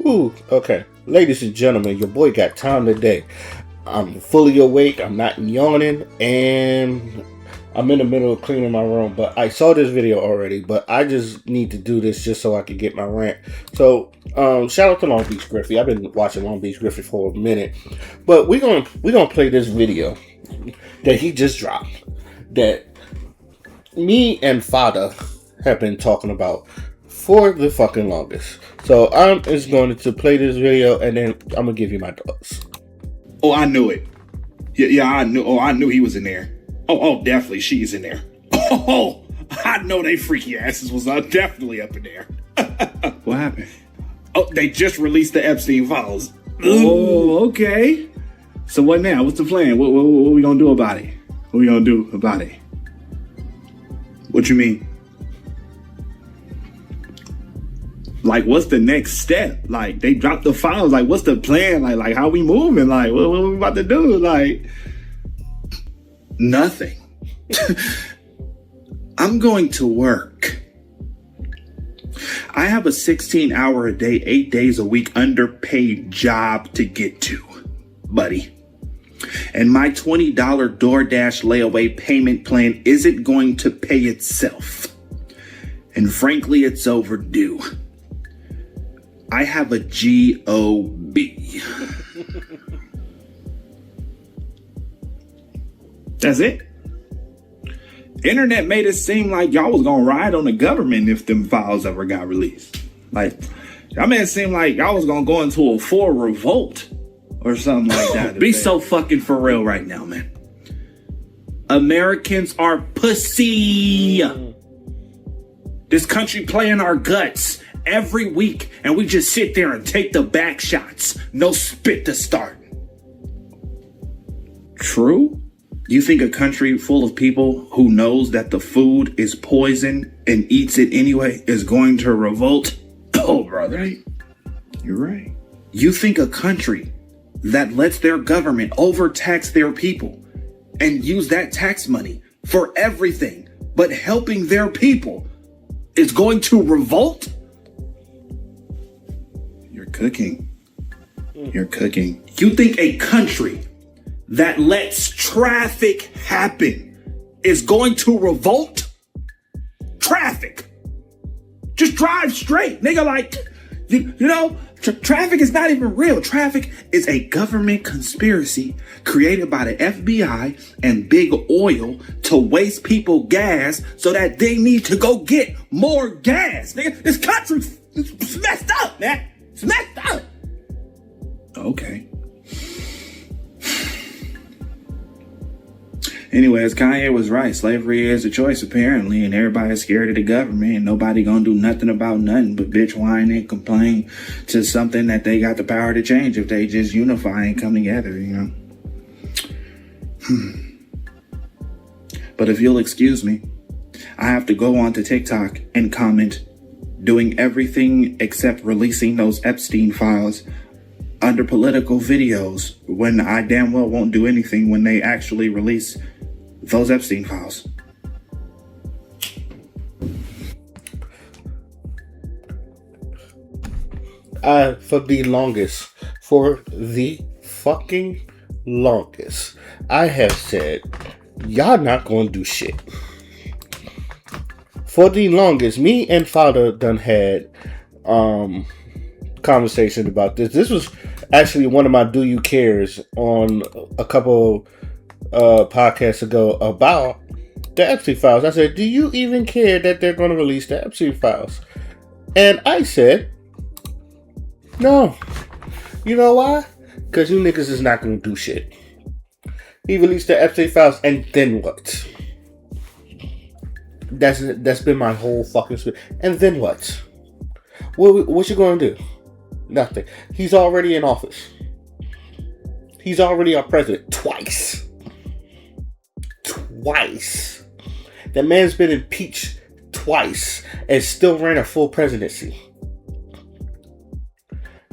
Ooh, okay. Ladies and gentlemen, your boy got time today. I'm fully awake, I'm not yawning, and I'm in the middle of cleaning my room. But I saw this video already, but I just need to do this just so I can get my rant. So, shout out to Long Beach Griffey. I've been watching Long Beach Griffey for a minute. But we're gonna play this video that he just dropped that me and Fada have been talking about for the fucking longest. So I'm just going to play this video and then I'm gonna give you my thoughts. Oh, I knew it. Yeah, I knew. Oh, I knew he was in there. Oh, definitely she's in there. Oh, I know they freaky asses was definitely up in there. What happened? Oh, they just released the Epstein files. Oh, okay. So what now? What's the plan? What we gonna do about it? What we gonna do about it? What you mean? Like, what's the next step? Like, they dropped the files. Like, what's the plan? Like how we moving? Like, what we about to do? Like, nothing. I'm going to work. I have a 16-hour a day, 8 days a week underpaid job to get to, buddy. And my $20 DoorDash layaway payment plan isn't going to pay itself. And frankly, it's overdue. I have a G-O-B. That's it. Internet made it seem like y'all was gonna ride on the government if them files ever got released. Like, y'all made it seem like y'all was gonna go into a full revolt or something like that. Be so fucking for real right now, man. Americans are pussy. This country playing our guts every week, and we just sit there and take the back shots. No spit to start. True? You think a country full of people who knows that the food is poison and eats it anyway is going to revolt? Oh, brother. Right. You're right. You think a country that lets their government overtax their people and use that tax money for everything but helping their people is going to revolt? You're cooking. You're cooking. You think a country that lets traffic happen is going to revolt? Traffic. Just drive straight. Nigga, like, you know, traffic is not even real. Traffic is a government conspiracy created by the FBI and big oil to waste people gas so that they need to go get more gas. Nigga, this country is messed up, man. It's messed up. Okay. Anyways, Kanye was right. Slavery is a choice, apparently, and everybody's scared of the government, and nobody gonna do nothing about nothing but bitch, whine, and complain to something that they got the power to change if they just unify and come together, you know? But if you'll excuse me, I have to go on to TikTok and comment, doing everything except releasing those Epstein files under political videos when I damn well won't do anything when they actually release those Epstein files. For the fucking longest, I have said, y'all not gonna do shit. For the longest, me and Father done had conversation about this. This was actually one of my Do You Cares on a couple podcasts ago about the Epstein files. I said, do you even care that they're going to release the Epstein files? And I said, no. You know why? Because you niggas is not going to do shit. He released the Epstein files, and then what? That's been my whole fucking spiel. And then what? What you going to do? Nothing. He's already in office. He's already our president twice. That man's been impeached twice and still ran a full presidency.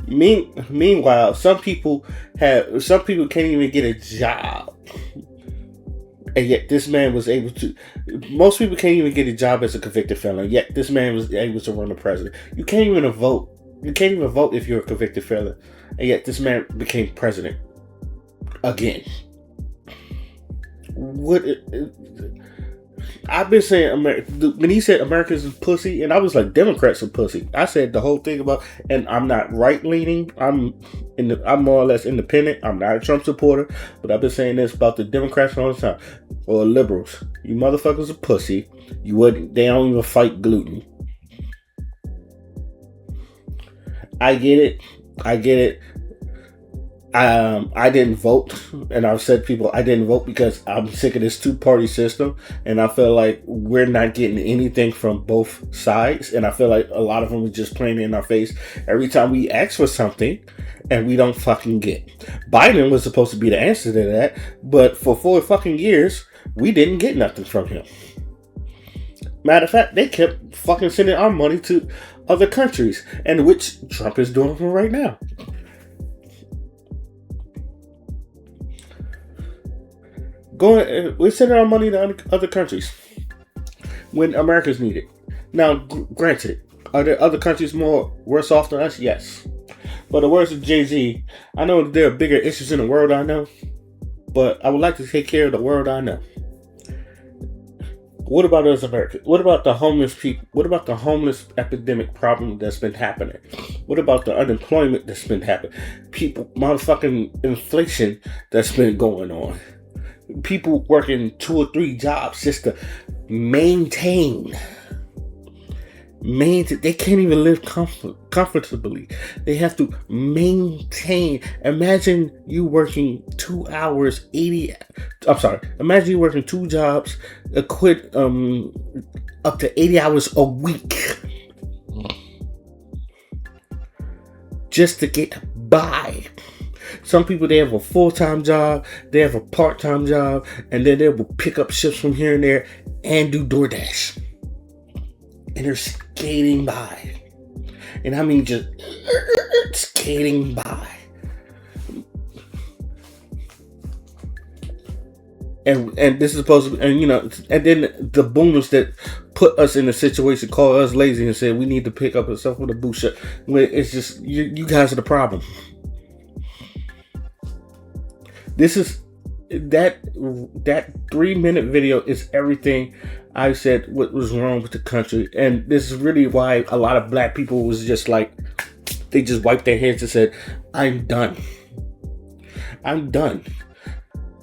Meanwhile, some people can't even get a job. And yet this man was able to. Most people can't even get a job as a convicted felon. Yet this man was able to run the president. You can't even vote You can't even vote if you're a convicted felon. And yet this man became president again. What? I've been saying when he said Americans is pussy, and I was like, Democrats are pussy. I said the whole thing about, and I'm not right leaning. I'm more or less independent. I'm not a Trump supporter, but I've been saying this about the Democrats all the time, or liberals. You motherfuckers are pussy. They don't even fight gluten. I get it. I didn't vote, and I've said I didn't vote because I'm sick of this two-party system, and I feel like we're not getting anything from both sides, and I feel like a lot of them are just playing in our face every time we ask for something, and we don't fucking get. Biden was supposed to be the answer to that, but for 4 fucking years, we didn't get nothing from him. Matter of fact, they kept fucking sending our money to other countries, and which Trump is doing right now. We're sending our money to other countries when Americans need it. Now, granted, are there other countries worse off than us? Yes. But the words of Jay-Z, I know there are bigger issues in the world, I know, but I would like to take care of the world I know. What about us Americans? What about the homeless people? What about the homeless epidemic problem that's been happening? What about the unemployment that's been happening? Motherfucking inflation that's been going on. People working 2 or 3 jobs just to maintain. They can't even live comfortably. They have to maintain. Imagine you working 2 hours, imagine you working 2 jobs, up to 80 hours a week. Just to get by. Some people, they have a full-time job, they have a part-time job, and then they will pick up shifts from here and there and do DoorDash. And they're skating by. And I mean just skating by. And this is supposed to be, and then the boomers that put us in a situation call us lazy and say we need to pick up and stuff with a bullshit. It's just, you guys are the problem. This is that 3-minute video is everything I said what was wrong with the country, and this is really why a lot of black people was just like, they just wiped their hands and said, I'm done,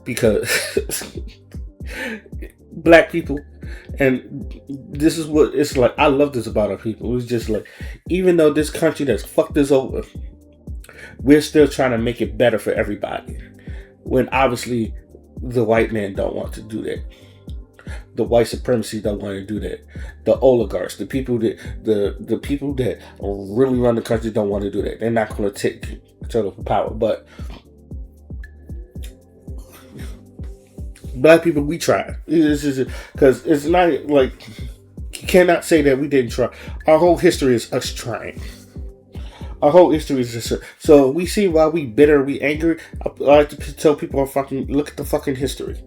because black people, and this is what it's like. I love this about our people. It's just like, even though this country that's fucked us over, we're still trying to make it better for everybody. When obviously the white man don't want to do that. The white supremacy don't want to do that. The oligarchs, the people that really run the country don't want to do that. They're not going to take control of power. But black people, we try. Because it's not like, you cannot say that we didn't try. Our whole history is us trying. Our whole history is just, so we see why we bitter, we angry. I like to tell people, look at the fucking history.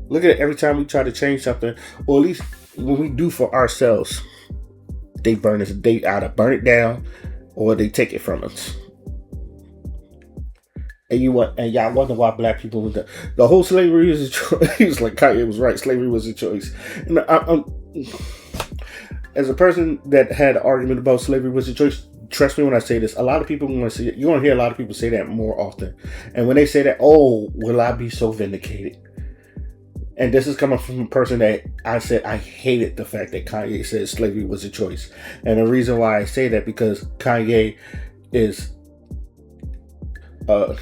Look at it every time we try to change something, or at least when we do for ourselves. They either burn it down, or they take it from us. And y'all wonder why black people was the whole slavery is a choice. He was like, Kanye was right. Slavery was a choice. And as a person that had an argument about slavery was a choice, trust me when I say this, a lot of people want to see it. You're going to hear a lot of people say that more often. And when they say that, oh, will I be so vindicated? And this is coming from a person that I said I hated the fact that Kanye said slavery was a choice. And the reason why I say that, because Kanye is,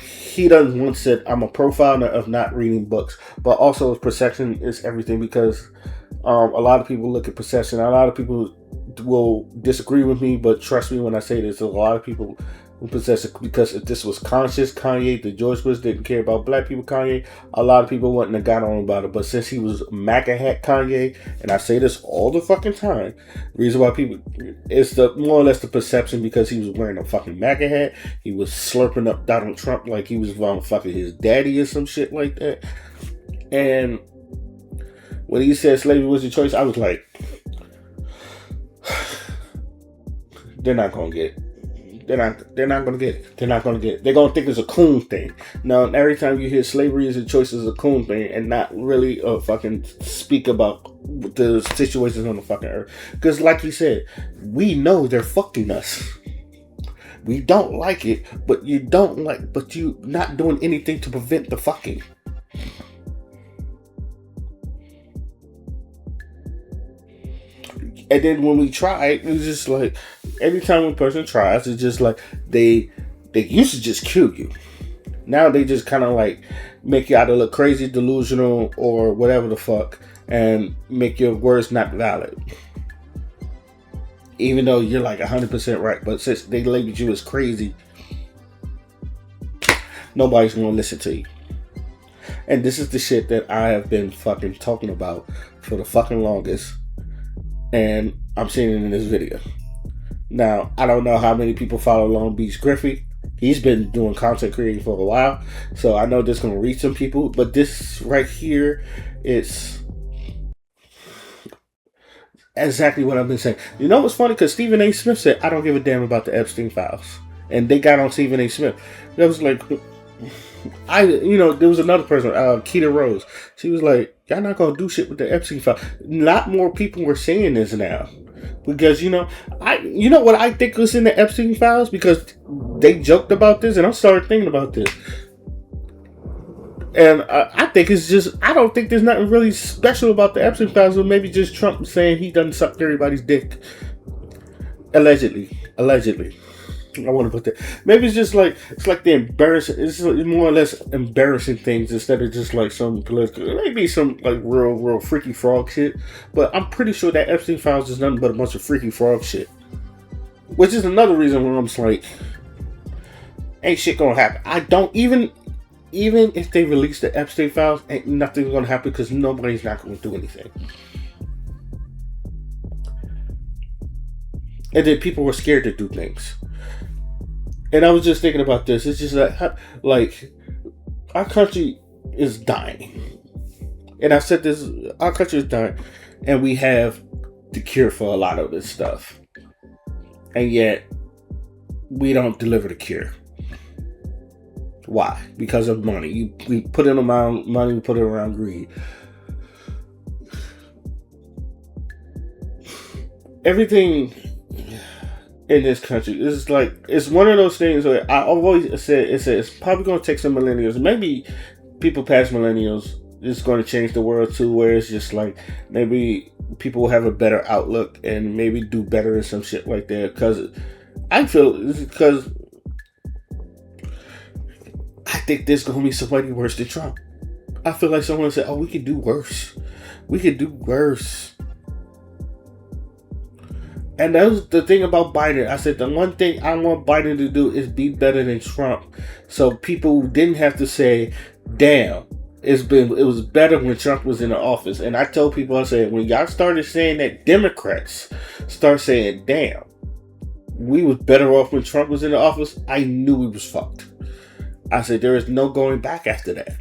he doesn't once said, I'm a profiler of not reading books. But also perception is everything, because a lot of people look at perception. A lot of people will disagree with me, but trust me when I say this, a lot of people who possess it, because if this was conscious Kanye, the George Bush didn't care about black people Kanye, a lot of people wouldn't have got on about it. But since he was MAGA hat Kanye, and I say this all the fucking time, the reason why people, it's the more or less the perception, because he was wearing a fucking MAGA hat, he was slurping up Donald Trump like he was fucking his daddy or some shit like that. And when he said slavery was a choice, I was like, they're not gonna get it. They're not gonna get it. They're not gonna get it. They're gonna think it's a coon thing. Now, every time you hear slavery is a choice, is a coon thing, and not really fucking speak about the situations on the fucking earth. Because, like you said, we know they're fucking us. We don't like it, but you not doing anything to prevent the fucking. And then when we try, it's just like every time one person tries, it's just like they used to just kill you. Now they just kind of like make you either look crazy, delusional, or whatever the fuck, and make your words not valid. Even though you're like 100% right, but since they labeled you as crazy, nobody's gonna listen to you. And this is the shit that I have been fucking talking about for the fucking longest. And I'm seeing it in this video. Now, I don't know how many people follow Long Beach Griffey. He's been doing content creating for a while, so I know this is going to reach some people. But this right here is exactly what I've been saying. You know what's funny? Because Stephen A. Smith said, I don't give a damn about the Epstein files. And they got on Stephen A. Smith. That was like... there was another person, Keita Rose. She was like, y'all not gonna do shit with the Epstein file. A lot more people were saying this now. Because, you know what I think was in the Epstein files? Because they joked about this and I started thinking about this. And I think it's just, I don't think there's nothing really special about the Epstein files, or maybe just Trump saying he done sucked everybody's dick. Allegedly. I want to put that. Maybe it's just like, it's like the embarrassing, it's more or less embarrassing things instead of just like some political, maybe some like real freaky frog shit. But I'm pretty sure that Epstein files is nothing but a bunch of freaky frog shit. Which is another reason why I'm just like, ain't shit gonna happen. I don't even if they release the Epstein files, ain't nothing gonna happen because nobody's not gonna do anything. And then people were scared to do things. And I was just thinking about this. It's just like our country is dying. And I said this, our country is dying. And we have the cure for a lot of this stuff. And yet, we don't deliver the cure. Why? Because of money. We put it around money, we put it around greed. Everything in this country is like, it's one of those things where I've always said it's probably going to take some millennials, maybe people past millennials, it's going to change the world too, where it's just like maybe people will have a better outlook and maybe do better and some shit like that. Because I think there's going to be somebody worse than Trump. I feel like someone said, oh, we could do worse. And that was the thing about Biden. I said the one thing I want Biden to do is be better than Trump. So people didn't have to say, damn, it was better when Trump was in the office. And I told people, I said, when y'all started saying that, Democrats start saying, damn, we was better off when Trump was in the office, I knew we was fucked. I said, there is no going back after that.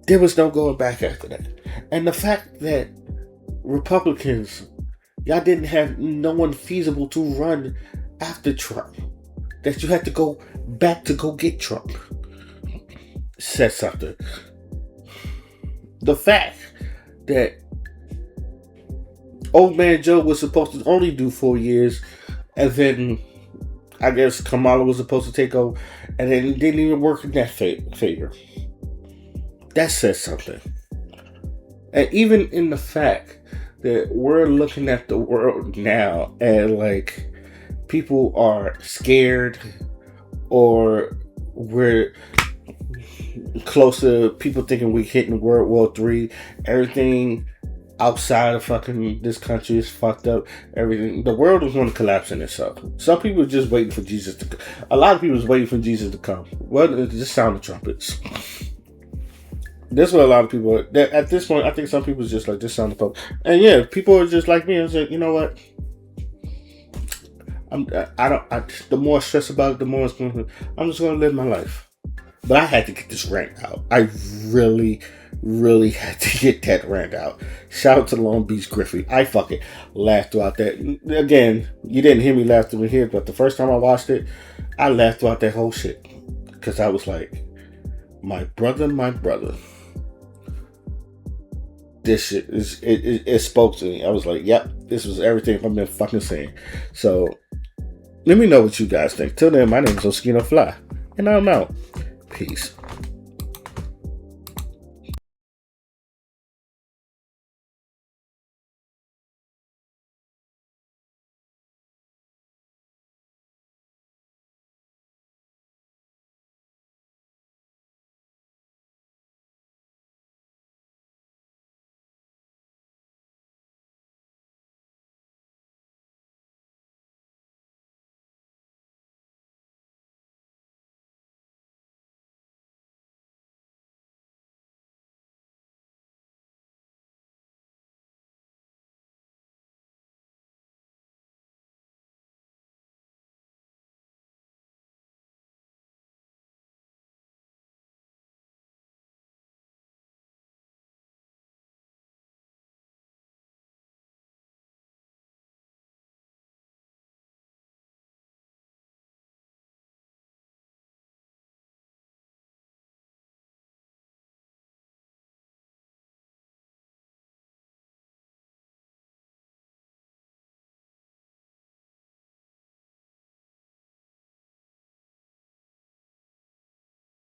There was no going back after that. And the fact that Republicans, y'all didn't have no one feasible to run after Trump, that you had to go back to go get Trump, says something. The fact that old man Joe was supposed to only do 4 years, and then I guess Kamala was supposed to take over, and then it didn't even work in that favor. That says something. And even in the fact that we're looking at the world now and like people are scared, or we're close to people thinking we're hitting World War III. Everything outside of fucking this country is fucked up. Everything, the world is going to collapse in itself. Some people are just waiting for Jesus to come. A lot of people is waiting for Jesus to come. Well, it's just sound of trumpets. That's what a lot of people are. At this point, I think some people is just like, this sound of trumpets. And yeah, people are just like me and say, you know what? The more I stress about it, the more I'm just going to live my life. But I had to get this rant out. I really, really had to get that rant out. Shout out to Long Beach Griffey. I fucking laughed throughout that. Again, you didn't hear me laugh through here, but the first time I watched it, I laughed throughout that whole shit. Because I was like, my brother. This shit it spoke to me. I was like, yep, this was everything I've been fucking saying. So let me know what you guys think. Till then, my name is Oskino Fly, and I'm out. Peace.